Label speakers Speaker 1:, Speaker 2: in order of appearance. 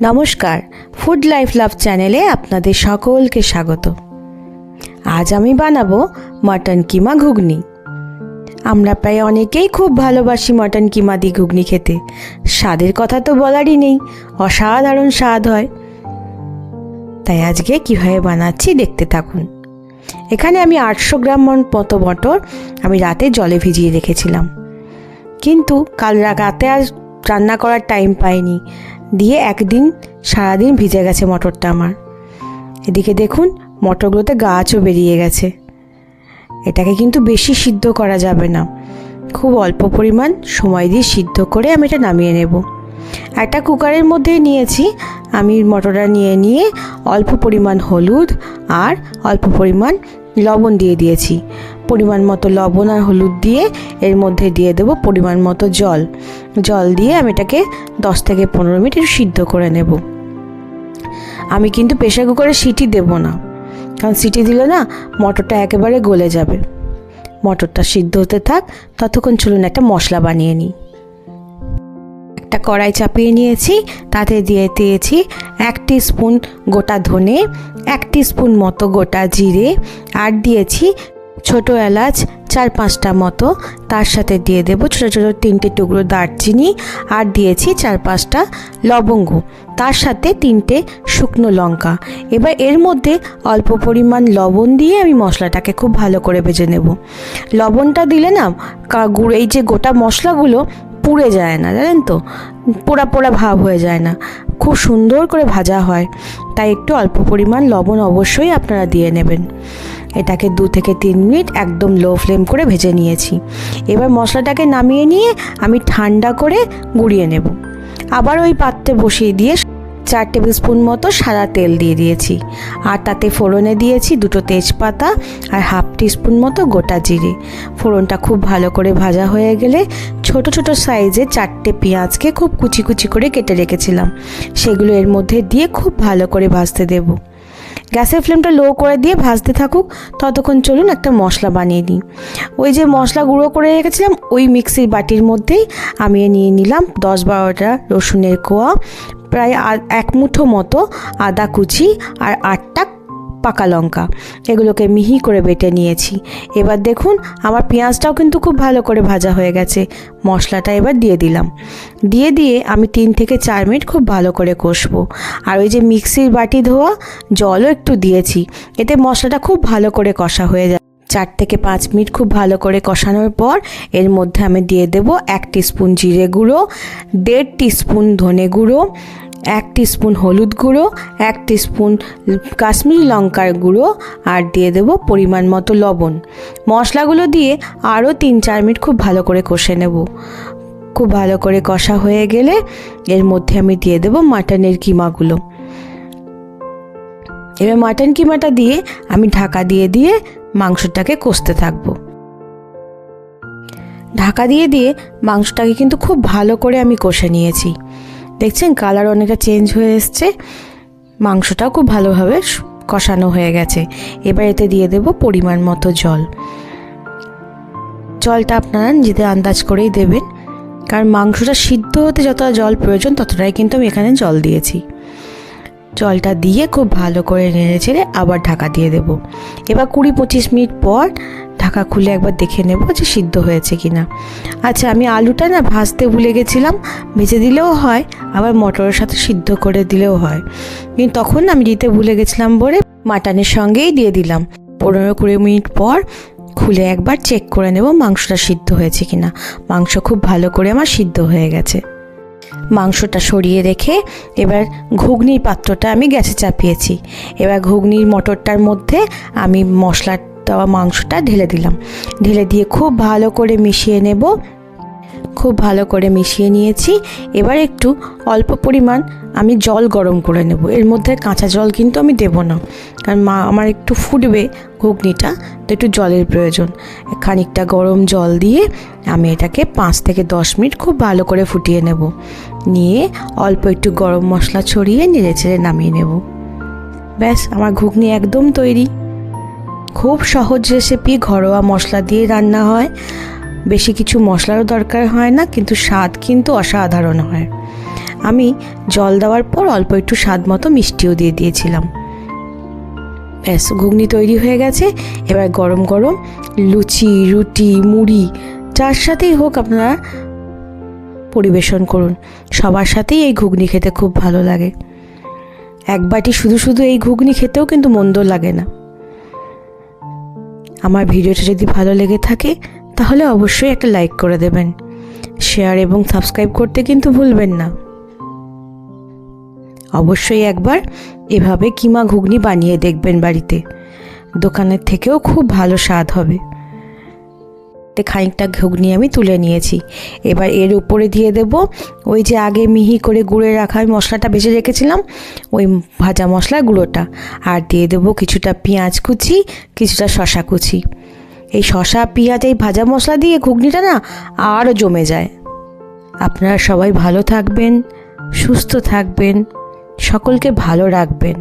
Speaker 1: নমস্কার, food life love চ্যানেলে আপনাদের সকলকে স্বাগত। আজ আমি বানাবো মটন কিমা ঘুগনি। আমরা প্রায় অনেকেই খুব ভালোবাসি মটন কিমা দিয়ে ঘুগনি খেতে। স্বাদের কথা তো বলারই নেই, অসাধারণ স্বাদ হয়। তাই আজকে কীভাবে বানাচ্ছি দেখতে থাকুন। এখানে আমি 800 গ্রাম মতো মটর আমি রাতে জলে ভিজিয়ে রেখেছিলাম, কিন্তু কাল রাতে আর রান্না করার টাইম পাইনি, দিয়ে একদিন সারাদিন ভিজে গেছে মটরটা আমার। এদিকে দেখুন মটরগুলোতে গাছও বেরিয়ে গেছে। এটাকে কিন্তু বেশি সিদ্ধ করা যাবে না, খুব অল্প পরিমাণ সময় দিয়ে সিদ্ধ করে আমি এটা নামিয়ে নেব। একটা কুকারের মধ্যে নিয়েছি আমি মটরটা, নিয়ে অল্প পরিমাণ হলুদ আর অল্প পরিমাণ লবণ দিয়ে দিয়েছি। পরিমাণ মতো লবণ আর হলুদ দিয়ে এর মধ্যে দিয়ে দেবো পরিমাণ মতো জল দিয়ে আমি এটাকে 10 থেকে 15 মিনিট একটু সিদ্ধ করে নেব। আমি কিন্তু প্রেসার কুকারে সিটি দেব না, কারণ সিটি দিলে না মটরটা একেবারে গলে যাবে। মটরটা সিদ্ধ হতে থাক, ততক্ষণ চলুন একটা মশলা বানিয়ে নিই। একটা কড়াই চাপিয়ে নিয়েছি, তাতে দিয়ে দিয়েছি 1 টিস্পুন গোটা ধনে, 1 টিস্পুন মতো গোটা জিরে, আর দিয়েছি ছোটো এলাচ 4-5টা মতো। তার সাথে দিয়ে দেবো ছোটো ছোটো 3টে টুকরো দারচিনি, আর দিয়েছি 4-5টা লবঙ্গ, তার সাথে 3টে শুকনো লঙ্কা। এবার এর মধ্যে অল্প পরিমাণ লবণ দিয়ে আমি মশলাটাকে খুব ভালো করে ভেজে নেব। লবণটা দিলে না এই যে গোটা মশলাগুলো পুড়ে যায় না, জানেন তো, পোড়া পোড়া ভাব হয়ে যায় না, খুব সুন্দর করে ভাজা হয়। তাই একটু অল্প পরিমাণ লবণ অবশ্যই আপনারা দিয়ে নেবেন। এটাকে 2 থেকে 3 মিনিট একদম লো ফ্লেম করে ভেজে নিয়েছি। এবার মশলাটাকে নামিয়ে নিয়ে আমি ঠান্ডা করে গুঁড়িয়ে নেব। আবার ওই পাত্রে বসিয়ে দিয়ে 4 টেবিল স্পুন মতো সাদা তেল দিয়ে দিয়েছি, আর তাতে ফোড়নে দিয়েছি 2টো তেজপাতা আর 1/2 টিস্পুন মতো গোটা জিরে। ফোড়নটা খুব ভালো করে ভাজা হয়ে গেলে ছোট ছোট সাইজে 4টে পেঁয়াজকে খুব কুচি কুচি করে কেটে রেখেছিলাম, সেগুলো এর মধ্যে দিয়ে খুব ভালো করে ভাজতে দেব। গ্যাসের ফ্লেমটা লো করে দিয়ে ভাজতে থাকুক, ততক্ষণ চলুন একটা মশলা বানিয়ে নিই। ওই যে মশলা গুঁড়ো করে রেখেছিলাম ওই মিক্সির বাটির মধ্যেই আমি নিয়ে নিলাম 10-12টা রসুনের কোয়া, প্রায় 1 মুঠো মতো আদা কুচি, আর 8টা পাকা লঙ্কা। এগুলোকে মিহি করে বেটে নিয়েছি। এবার দেখুন আমার পেঁয়াজটাও কিন্তু খুব ভালো করে ভাজা হয়ে গেছে। মশলাটা এবার দিয়ে দিলাম, দিয়ে আমি 3 থেকে 4 মিনিট খুব ভালো করে কষবো। আর ওই যে মিক্সির বাটি ধোয়া জলও একটু দিয়েছি, এতে মশলাটা খুব ভালো করে কষা হয়ে যায়। 4 থেকে 5 মিনিট খুব ভালো করে কষানোর পর এর মধ্যে আমি দিয়ে দেবো 1 টিস্পুন জিরে গুঁড়ো, 1.5 টিস্পুন ধনে গুঁড়ো, 1 টিস্পুন হলুদ গুঁড়ো, 1 টিস্পুন কাশ্মীরি লঙ্কার গুঁড়ো, আর দিয়ে দেবো পরিমাণ মতো লবণ। মশলাগুলো দিয়ে আরও 3-4 মিনিট খুব ভালো করে কষে নেব। খুব ভালো করে কষা হয়ে গেলে এর মধ্যে আমি দিয়ে দেবো মাটনের কিমাগুলো। এবার মাটন কিমাটা দিয়ে আমি ঢাকা দিয়ে মাংসটাকে কষতে থাকবো। ঢাকা দিয়ে মাংসটাকে কিন্তু খুব ভালো করে আমি কষে নিয়েছি। দেখছেন কালার অনেকটা চেঞ্জ হয়ে এসছে, মাংসটাও খুব ভালোভাবে কষানো হয়ে গেছে। এবার এতে দিয়ে দেব পরিমাণ মতো জলটা আপনারা নিজেদের আন্দাজ করেই দেবেন, কারণ মাংসটা সিদ্ধ হতে যতটা জল প্রয়োজন ততটাই কিন্তু আমি এখানে জল দিয়েছি। জলটা দিয়ে খুব ভালো করে নেড়ে চেড়ে আবার ঢাকা দিয়ে দেব। এবার 20-25 মিনিট পর ঢাকা খুলে একবার দেখে নেব যে সিদ্ধ হয়েছে কিনা। আচ্ছা, আমি আলুটা না ভাজতে ভুলে গেছিলাম, ভেজে দিলেও হয়, আবার মটরের সাথে সিদ্ধ করে দিলেও হয়, কিন্তু তখন আমি দিতে ভুলে গেছিলাম বলে মাটনের সঙ্গেই দিয়ে দিলাম। 15-20 মিনিট পর খুলে একবার চেক করে নেব মাংসটা সিদ্ধ হয়েছে কিনা। মাংস খুব ভালো করে আমার সিদ্ধ হয়ে গেছে। মাংসটা সরিয়ে রেখে এবার ঘুগনির পাত্রটা আমি গ্যাসে চাপিয়েছি। এবার ঘুগনির মটরটার মধ্যে আমি মশলা দেওয়া মাংসটা ঢেলে দিলাম। ঢেলে দিয়ে খুব ভালো করে মিশিয়ে নেব। খুব ভালো করে মিশিয়ে নিয়েছি। এবার একটু অল্প পরিমাণ আমি জল গরম করে নেব। এর মধ্যে কাঁচা জল কিন্তু আমি দেব না, কারণ আমার একটু ফুটবে ঘুগনিটা, তো একটু জলের প্রয়োজন। খানিকটা গরম জল দিয়ে আমি এটাকে 5 থেকে 10 মিনিট খুব ভালো করে ফুটিয়ে নেব। নিয়ে অল্প একটু গরম মশলা ছড়িয়ে নেড়ে চেড়ে নামিয়ে নেব। ব্যাস, আমার ঘুগনি একদম তৈরি। খুব সহজ রেসিপি, ঘরোয়া মশলা দিয়ে রান্না হয়, বেশি কিছু মশলারও দরকার হয় না, কিন্তু স্বাদ কিন্তু অসাধারণ হয়। আমি জল দেওয়ার পর অল্প একটু স্বাদ মতো মিষ্টিও দিয়ে দিয়েছিলাম। ব্যাস, ঘুগনি তৈরি হয়ে গেছে। এবার গরম গরম লুচি, রুটি, মুড়ি যার সাথেই হোক আপনারা পরিবেশন করুন। সবার সাথেই এই ঘুগনি খেতে খুব ভালো লাগে। এক বাটি শুধু শুধু এই ঘুগনি খেতেও কিন্তু মন্দ লাগে না। আমার ভিডিওটা যদি ভালো লেগে থাকে তাহলে অবশ্যই একটা লাইক করে দেবেন। শেয়ার এবং সাবস্ক্রাইব করতে কিন্তু ভুলবেন না। অবশ্যই একবার এভাবে কিমা ঘুগনি বানিয়ে দেখবেন বাড়িতে। দোকানের থেকেও খুব ভালো স্বাদ হবে। খানিকটা ঘুগনি আমি তুলে নিয়েছি। এবার এর উপরে দিয়ে দেব ওই যে আগে মিহি করে গুঁড়ে রাখা মশলাটা ভেজে রেখেছিলাম, ওই ভাজা মশলার গুঁড়োটা। আর দিয়ে দেবো কিছুটা পেঁয়াজ কুচি, কিছুটা শশা কুচি। এই শশা, পেঁয়াজ, এই ভাজা মশলা দিয়ে ঘুগনিটা না আরও জমে যায়। আপনারা সবাই ভালো থাকবেন, সুস্থ থাকবেন, সকলকে ভালো রাখবেন।